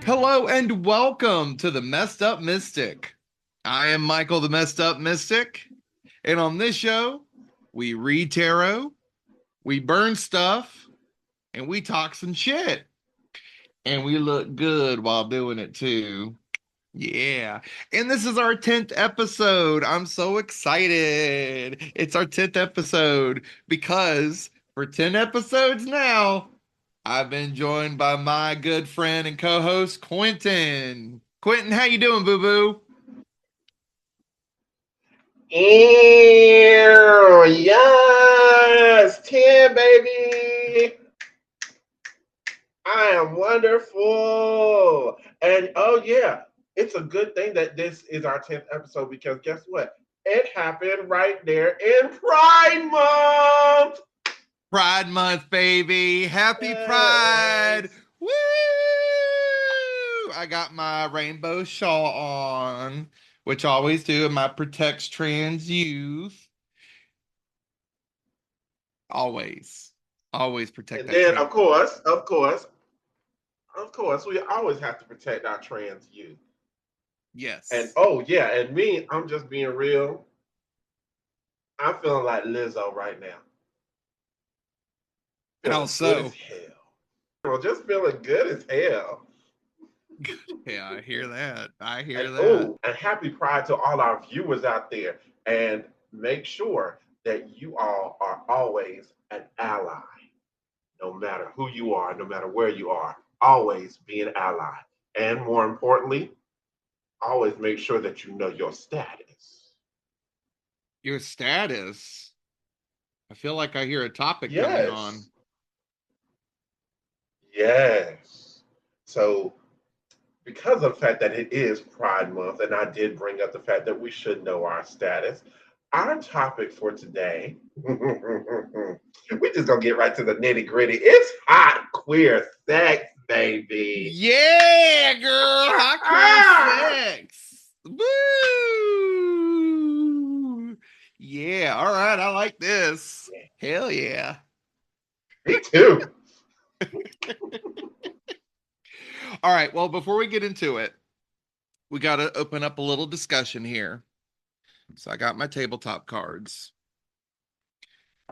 Hello and welcome to the Messed Up Mystic. I am Michael the Messed Up Mystic, and on this show, we read tarot, we burn stuff, and we talk some shit. And we look good while doing it too. Yeah. And this is our 10th episode. I'm so excited. It's our 10th episode because for 10 episodes now, I've been joined by my good friend and co-host Quenton. Quenton, how you doing, boo-boo? Ew, yes, 10, baby. I am wonderful. And oh, yeah, it's a good thing that this is our 10th episode because guess what? It happened right there in Pride Month. Pride Month, baby. Happy Pride. Yes. Woo! I got my rainbow shawl on, which I always do, and my protects trans youth. Always. Always protect And that then, trans. of course, we always have to protect our trans youth. And Yes. oh, yeah, and me, I'm just being real. I'm feeling like Lizzo right now. How Feeling good as so? hell. Well, just feeling good as hell. Yeah, I hear that. I hear And that. oh, and happy Pride to all our viewers out there. And make sure that you all are always an ally, no matter who you are, no matter where you are. Always be an ally. And more importantly, always make sure that you know your status. Your status. I feel like I hear a topic coming on. Yes. Yes. So because of the fact that it is Pride Month, and I did bring up the fact that we should know our status, our topic for today, we just gonna get right to the nitty gritty. It's hot queer sex, baby. Yeah, girl. Hot queer sex. Woo! Yeah, all right. I like this. Hell yeah. Me too. All right. Well, before we get into it, we got to open up a little discussion here. So I got my tabletop cards,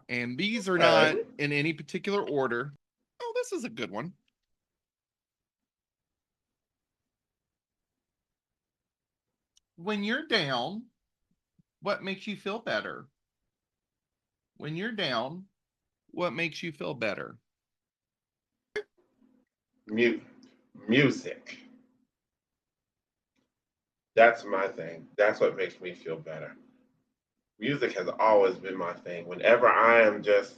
and these are not Okay. in any particular order. Oh, this is a good one. When you're down, what makes you feel better? When you're down, what makes you feel better? Mu- music. That's my thing. That's what makes me feel better. Music has always been my thing. Whenever I am just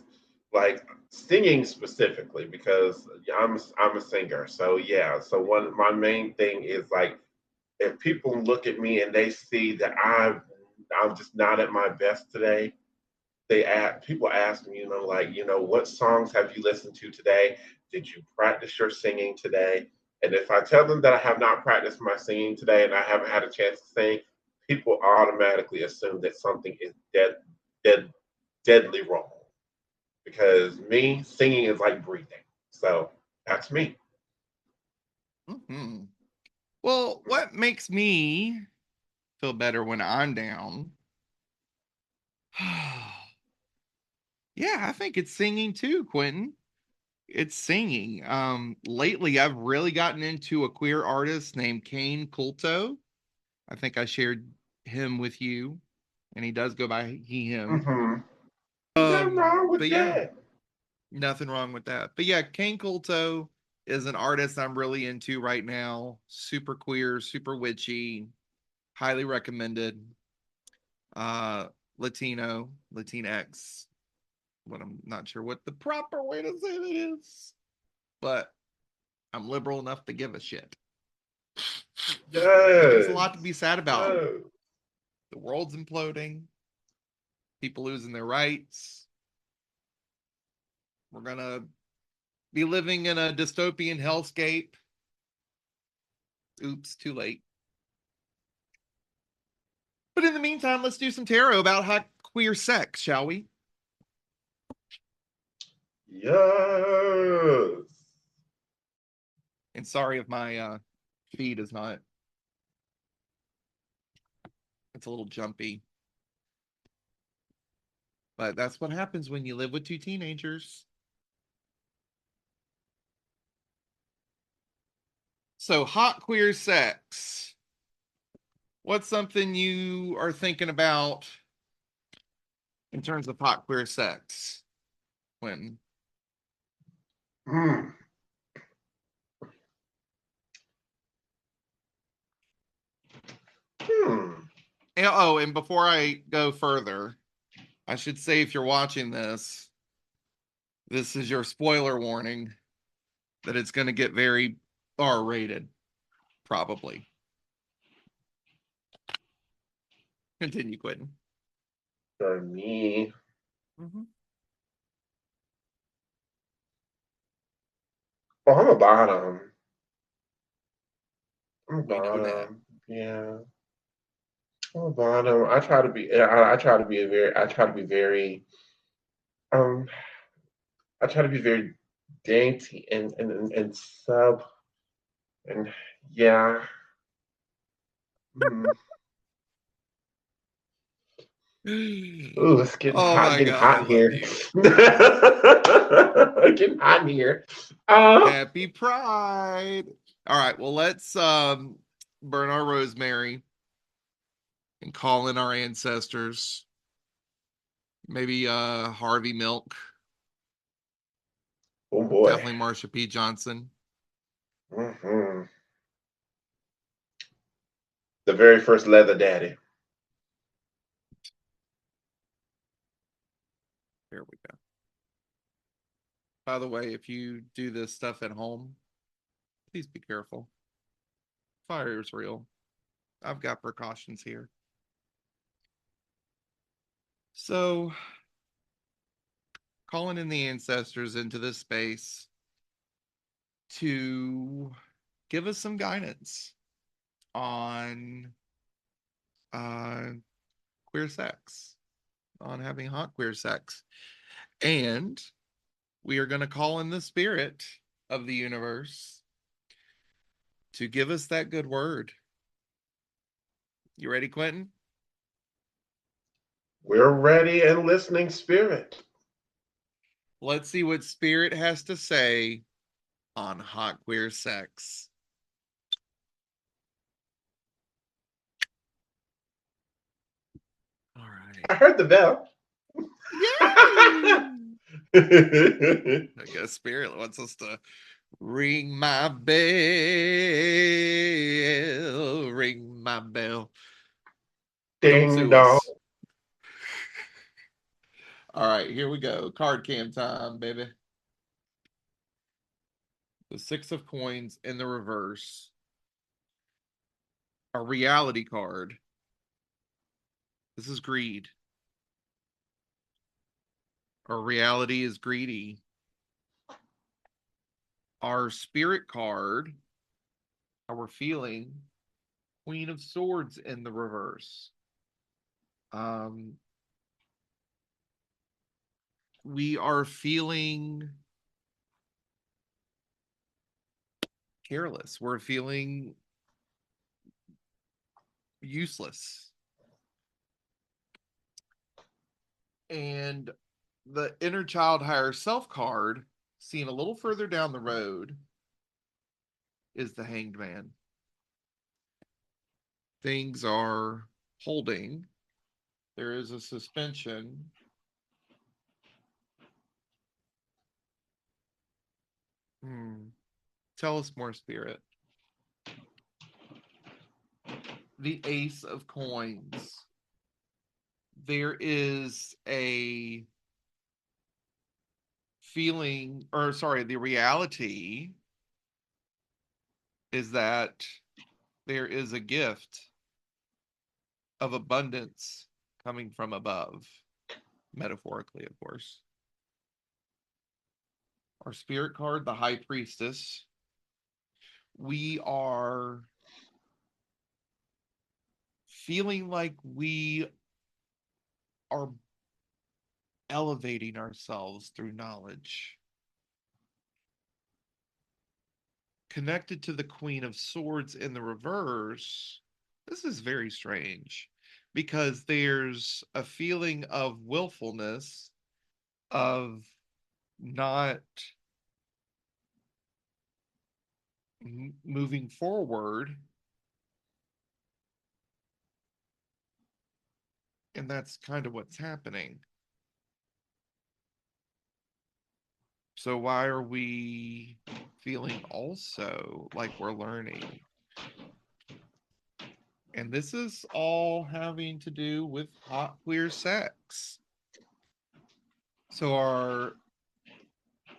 like singing specifically, because I'm a singer. So yeah. So one my main thing is like if people look at me and they see that I'm just not at my best today, people ask me, like, what songs have you listened to today? Did you practice your singing today? And if I tell them that I have not practiced my singing today and I haven't had a chance to sing, people automatically assume that something is dead, deadly wrong. Because me, singing is like breathing. So that's me. Hmm. Well, what makes me feel better when I'm down? Yeah, I think it's singing too, Quentin. It's singing. Lately I've really gotten into a queer artist named Kane Kulto. I think I shared him with you, and he does go by he him. Mm-hmm. Nothing wrong But with yeah, that. nothing wrong with that. But yeah, Kane Kulto is an artist I'm really into right now. Super queer, super witchy, highly recommended. Uh Latino, Latinx. But I'm not sure what the proper way to say that is. But I'm liberal enough to give a shit. And there's a lot to Yes. be sad about. Yes. The world's imploding, people losing their rights. We're gonna be living in a dystopian hellscape. Oops, too late. But in the meantime, let's do some tarot about hot queer sex, shall we? Yes. And sorry if my feed is not, it's a little jumpy. But that's what happens when you live with two teenagers. So, hot queer sex. What's something you are thinking about in terms of hot queer sex, Quenton? Hmm. Hmm. And before I go further, I should say if you're watching this, this is your spoiler warning that it's going to get very R rated, probably. Continue, Quentin. For me, Mm-hmm. oh, I'm a bottom. I'm a We know that. bottom. Yeah. I'm a bottom. I try to be. I try to be a very. I try to be very. Um. I try to be very dainty and sub and yeah. Mm. Ooh, it's Oh my getting God, I hot in love here. you. Getting hot in here. Uh, Happy Pride. All right, well, let's burn our rosemary and call in our ancestors. Maybe Harvey Milk, oh boy. definitely Marsha P. Johnson. Hmm. The very first leather daddy. There we go. By the way, if you do this stuff at home, please be careful. Fire is real. I've got precautions here. So, calling in the ancestors into this space to give us some guidance on uh, queer sex, on having hot queer sex. And we are going to call in the spirit of the universe to give us that good word. You ready, Quenton? We're ready and listening spirit. Let's see what spirit has to say on hot queer sex. All right. I heard the bell. Yay! I guess spirit wants us to ring my bell, ring my bell. Don't Ding sue dong. us. All right, here we go. Card cam time, baby. The six of coins in the reverse. A reality card. This is greed. Our reality is greedy. Our spirit card, how we're feeling, Queen of Swords in the reverse. Um, we are feeling careless. We're feeling useless. And the inner child higher self card, seen a little further down the road, is the Hanged Man. Things are holding. There is a suspension. Tell us more, Spirit. The Ace of Coins. There is a feeling, or sorry, the reality is that there is a gift of abundance coming from above, metaphorically, of course. Our spirit card, the High Priestess. We are feeling like we are elevating ourselves through knowledge. connected to the Queen of Swords in the reverse, this is very strange because there's a feeling of willfulness, of not moving forward. And that's kind of what's happening. So why are we feeling also like we're learning? And this is all having to do with hot queer sex. So our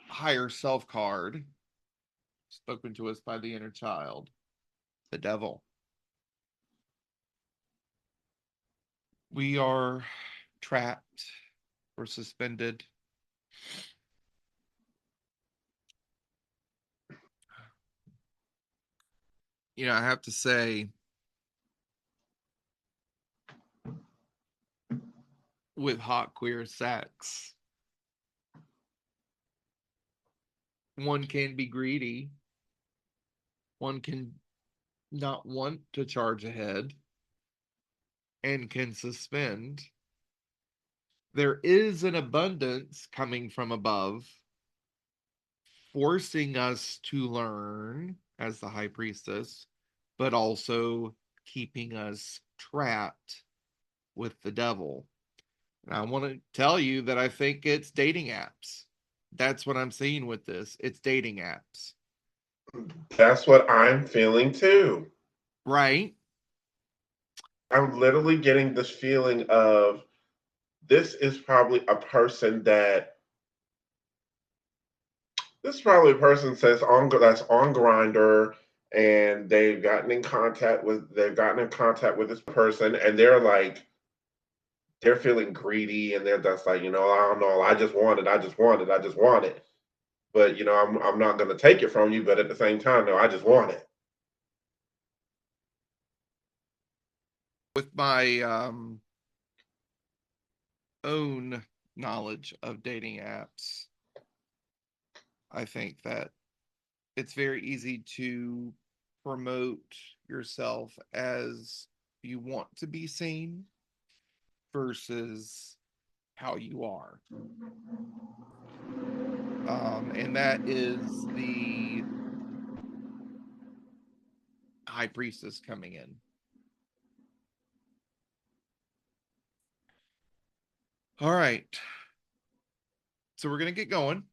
higher self card, spoken to us by the inner child, the devil. We are trapped or suspended. I have to say, with hot queer sex, one can be greedy. One can not want to charge ahead and can suspend. There is an abundance coming from above, forcing us to learn as the high priestess, but also keeping us trapped with the devil. And I want to tell you that I think it's dating apps. That's what I'm seeing with this. It's dating apps. That's what I'm feeling too. Right? I'm literally getting this feeling of this is probably a person that this is probably a person that's on Grinder, and they've gotten in contact with this person, and they're feeling greedy, and they're just like, I don't know, I just want it. But I'm not gonna take it from you, but at the same time, no, I just want it. With my own knowledge of dating apps, I think that it's very easy to promote yourself as you want to be seen versus how you are. And that is the high priestess coming in. All right. So we're going to get going.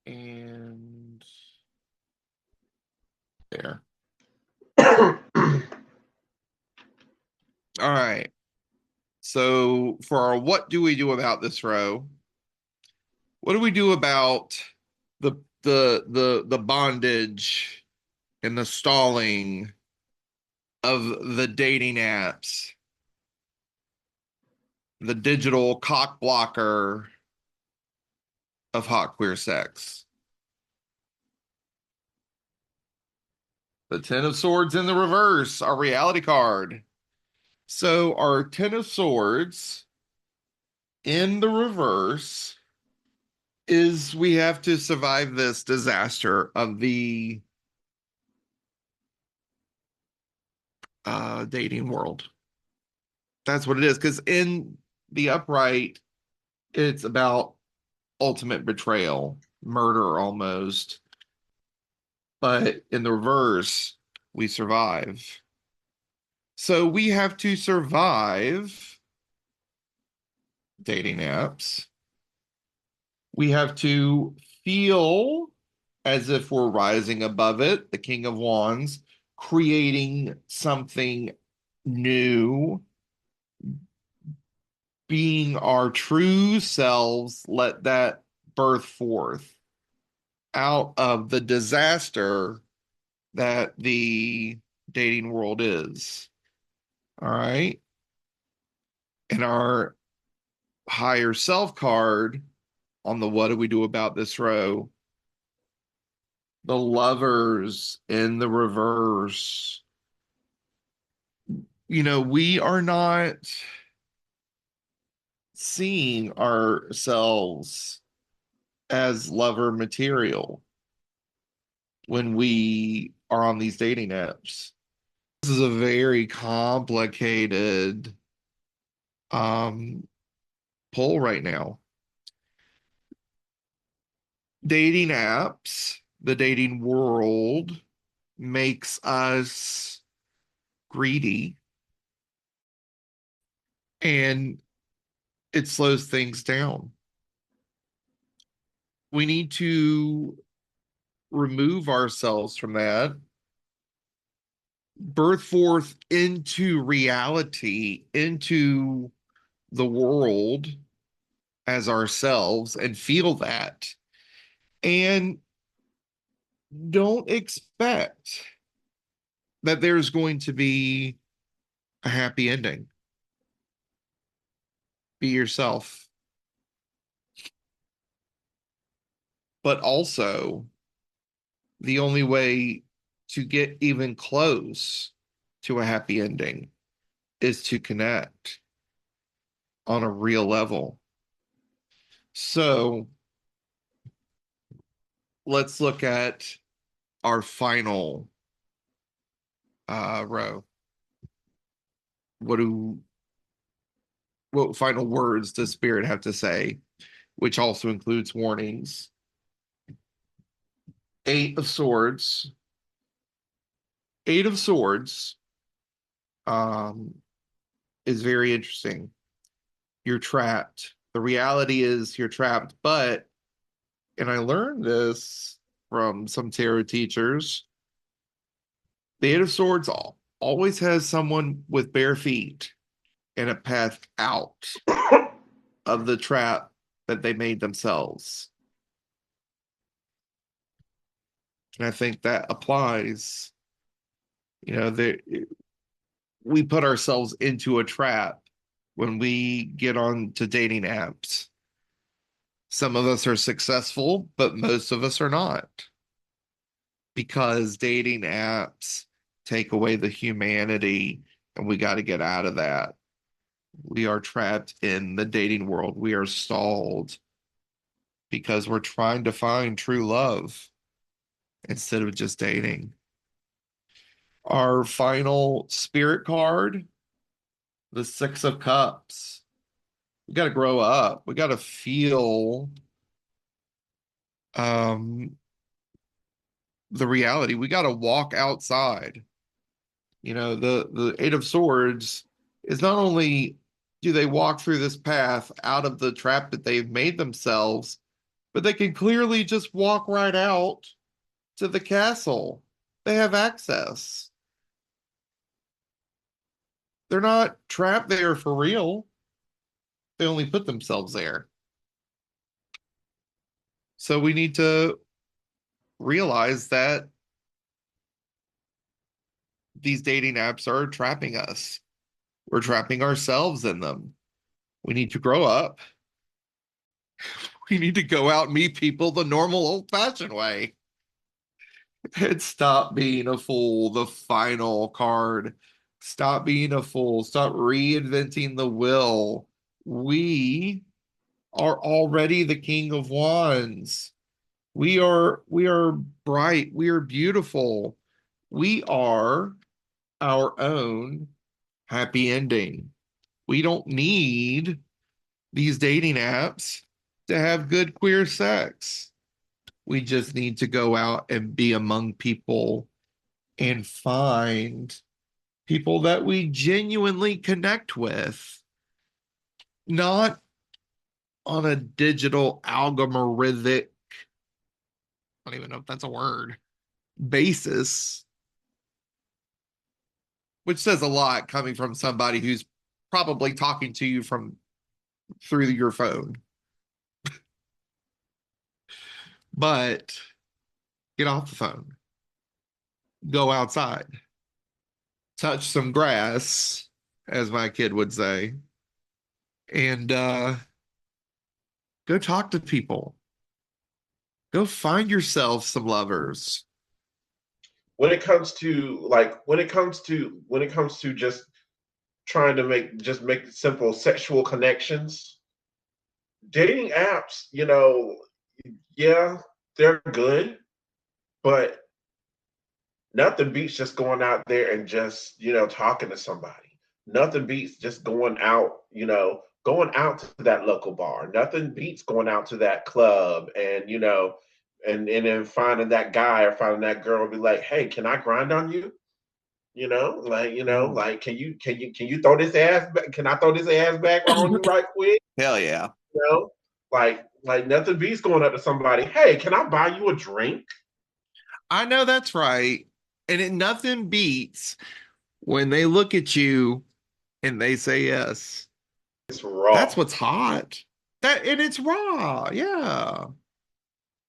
And there. All right. So for our what do we do about this row? What do we do about the bondage and the stalling of the dating apps, the digital cock blocker of hot queer sex? The Ten of Swords in the reverse, our reality card. So our Ten of Swords in the reverse is we have to survive this disaster of the dating world. That's what it is. Because in the upright, it's about ultimate betrayal, murder almost. But in the reverse, we survive. So we have to survive dating apps. We have to feel as if we're rising above it, the King of Wands, creating something new, being our true selves, let that birth forth out of the disaster that the dating world is. All right. And our higher self card on the what do we do about this row? The lovers in the reverse. We are not seeing ourselves as lover material when we are on these dating apps. This is a very complicated um pull right now. Dating apps, the dating world makes us greedy, and it slows things down. We need to remove ourselves from that, birth forth into reality, into the world as ourselves, and feel that. And don't expect that there's going to be a happy ending. Be yourself. But also, the only way to get even close to a happy ending is to connect on a real level. So let's look at our final row. What do what final words does Spirit have to say, which also includes warnings? Eight of Swords. Eight of Swords um, is very interesting. You're trapped. The reality is you're trapped, but, and I learned this from some tarot teachers, the Eight of Swords always has someone with bare feet and a path out of the trap that they made themselves. And I think that applies. You know, we put ourselves into a trap when we get on to dating apps. Some of us are successful, but most of us are not, because dating apps take away the humanity, and we got to get out of that. We are trapped in the dating world. We are stalled because we're trying to find true love instead of just dating. Our final spirit card, the Six of Cups. We got to grow up. We got to feel um, the reality. We got to walk outside. You know, the Eight of Swords is not only do they walk through this path out of the trap that they've made themselves, but they can clearly just walk right out to the castle. They have access. They're not trapped there for real. They only put themselves there. So we need to realize that these dating apps are trapping us. We're trapping ourselves in them. We need to grow up. We need to go out and meet people the normal old fashioned way and stop being a fool. The final card. Stop being a fool. Stop reinventing the wheel. We are already the King of Wands. We are bright. We are beautiful. We are our own happy ending. We don't need these dating apps to have good queer sex. We just need to go out and be among people and find people that we genuinely connect with, not on a digital algorithmic, I don't even know if that's a word, basis, which says a lot coming from somebody who's probably talking to you from through your phone. But get off the phone, go outside, touch some grass, as my kid would say, and go talk to people. Go find yourself some lovers. When it comes to just trying to make simple sexual connections, dating apps, Yeah, they're good, but nothing beats just going out there and just, talking to somebody. Nothing beats just going out, going out to that local bar. Nothing beats going out to that club and, and then finding that guy or finding that girl be like, hey, can I grind on you? Ooh. Like can you throw this ass back? Can I throw this ass back on you right quick? Hell yeah. You know? Like nothing beats going up to somebody, hey, can I buy you a drink? I know that's right. And nothing beats when they look at you and they say yes. It's That's raw. what's hot. That and it's raw. Yeah.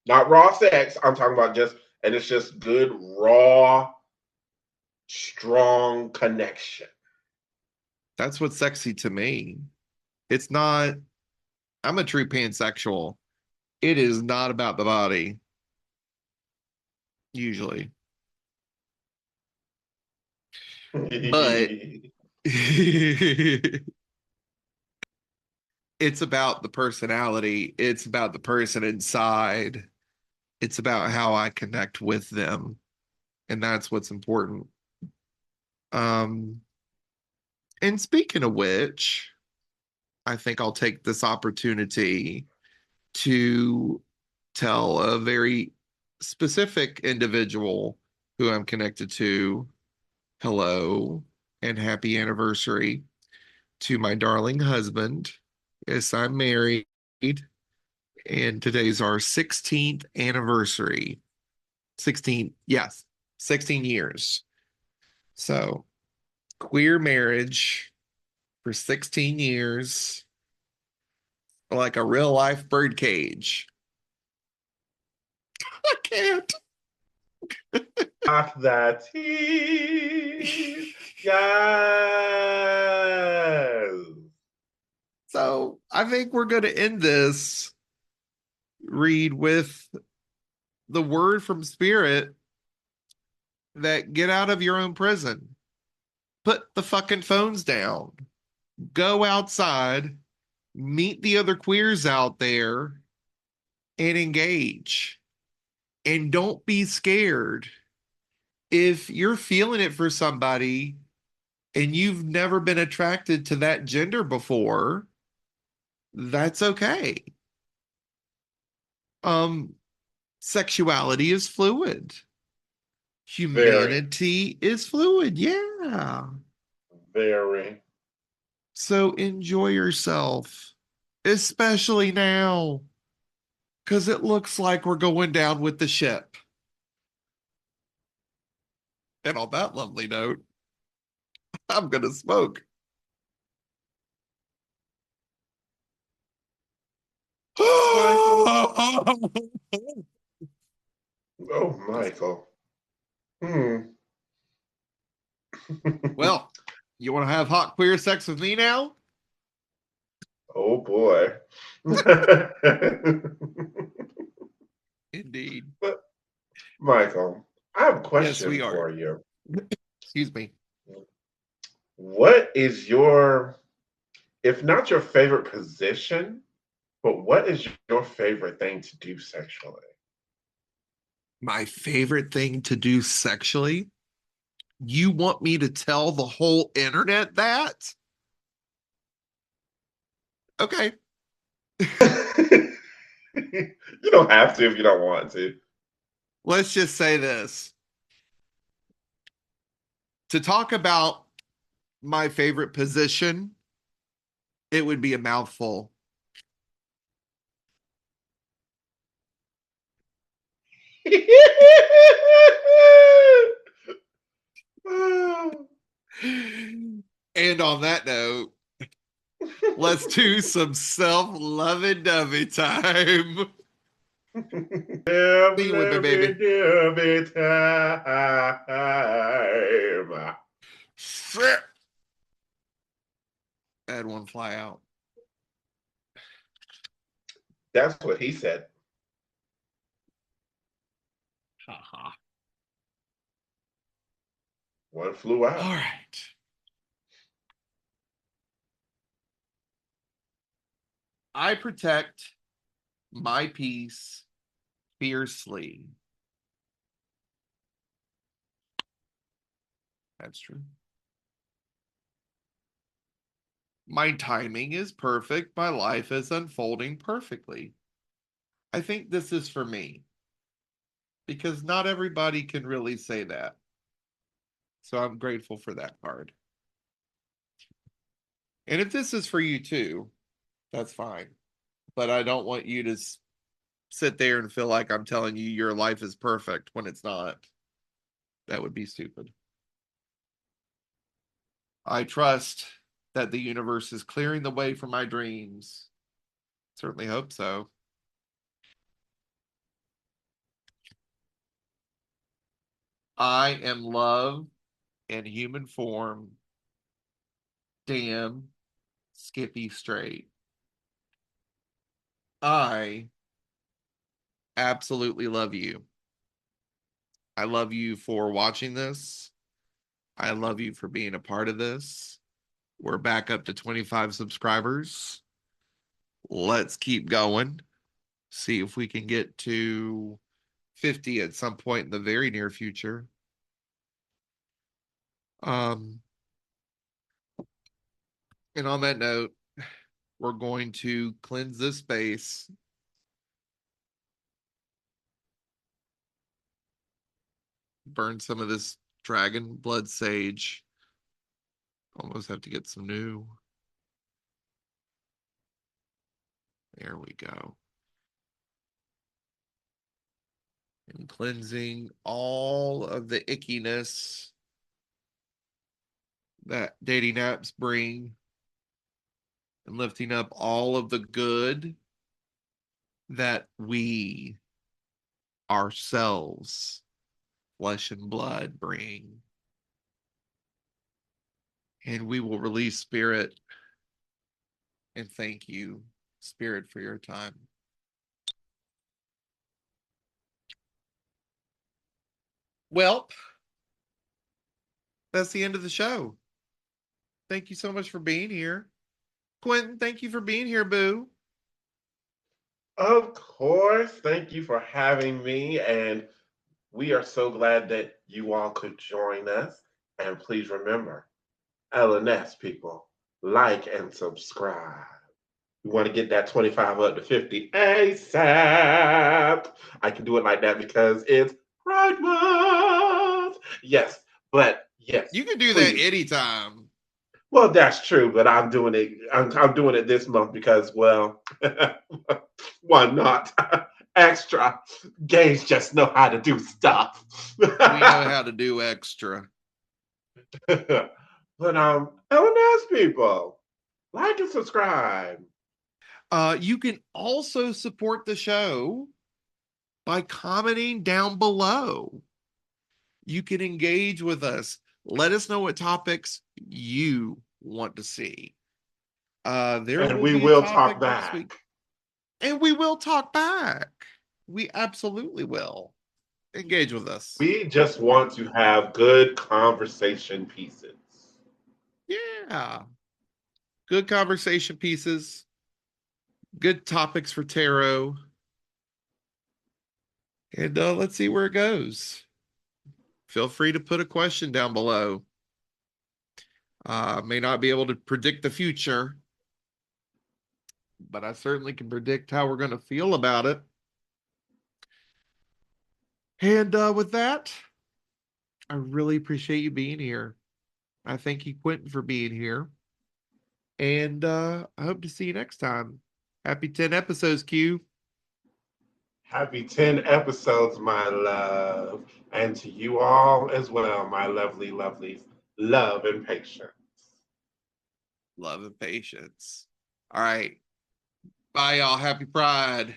Not raw sex. I'm talking about and it's just good, raw, strong connection. That's what's sexy to me. It's not, I'm a true pansexual. It is not about the body, usually. But it's about the personality. It's about the person inside. It's about how I connect with them. And that's what's important. Um, and speaking of which, I think I'll take this opportunity to tell a very specific individual who I'm connected to hello and happy anniversary to my darling husband. Yes, I'm married, and today's our 16th anniversary. 16, yes, 16 years. So, queer marriage for 16 years, like a real life birdcage. I can't. Off that tea. Yes. So, I think we're going to end this read with the word from Spirit that get out of your own prison. Put the fucking phones down. Go outside, meet the other queers out there, and engage. And don't be scared. If you're feeling it for somebody and you've never been attracted to that gender before, that's okay. Um, Sexuality is fluid. Very, Humanity is fluid. Yeah. very. So enjoy yourself, especially now, because it looks like we're going down with the ship. And on that lovely note, I'm going to smoke. Michael. Oh, Michael. Hmm. Well, you want to have hot queer sex with me now? Oh boy. Indeed. But Michael, I have a Yes, question we are. for you. Excuse me. What is your, if not your favorite position, but what is your favorite thing to do sexually? My favorite thing to do sexually? You want me to tell the whole internet that? Okay. You don't have to if you don't want to. Let's just say this. To talk about my favorite position, it would be a mouthful. And on that note, let's do some self-loving dovey time. Love, Be with me, love baby. it every time. Shit. I had one fly out. That's what he said. Ha ha. One flew All out. right. I protect my peace fiercely. That's true. My timing is perfect. My life is unfolding perfectly. I think this is for me because not everybody can really say that. So I'm grateful for that card. And if this is for you too, that's fine. But I don't want you to sit there and feel like I'm telling you your life is perfect when it's not. That would be stupid. I trust that the universe is clearing the way for my dreams. Certainly hope so. I am love in human form. Damn, Skippy straight. I absolutely love you. I love you for watching this. I love you for being a part of this. We're back up to 25 subscribers. Let's keep going. See if we can get to 50 at some point in the very near future. Um, and on that note, we're going to cleanse this space. Burn some of this dragon blood sage. Almost have to get some new. There we go. And cleansing all of the ickiness that dating apps bring and lifting up all of the good that we ourselves, flesh and blood, bring. And we will release spirit and thank you, spirit, for your time. Well, that's the end of the show. Thank you so much for being here. Quenton, thank you for being here, boo. Of course. Thank you for having me. And we are so glad that you all could join us. And please remember, LNS people, like and subscribe. We want to get that 25 up to 50 ASAP. I can do it like that because it's Pride Month. Yes, but yes, You can do that please. anytime. Well, that's true, but I'm doing it. I'm doing it this month because, well, why not? Extra gays just know how to do stuff. We know how to do extra. But LNS people, like and subscribe. You can also support the show by commenting down below. You can engage with us. Let us know what topics you want to see. There And will we be a will talk topic next back. week, and we will talk back. We absolutely will. Engage with us. We just want to have good conversation pieces. Yeah. Good conversation pieces, good topics for tarot. And let's see where it goes. Feel free to put a question down below. May not be able to predict the future, but I certainly can predict how we're going to feel about it. And with that, I really appreciate you being here. I thank you, Quenton, for being here. And I hope to see you next time. Happy 10 episodes, Q. Happy 10 episodes, my love. And to you all as well, my lovely, lovelies. Love and patience. Love and patience. All right. Bye, y'all. Happy Pride.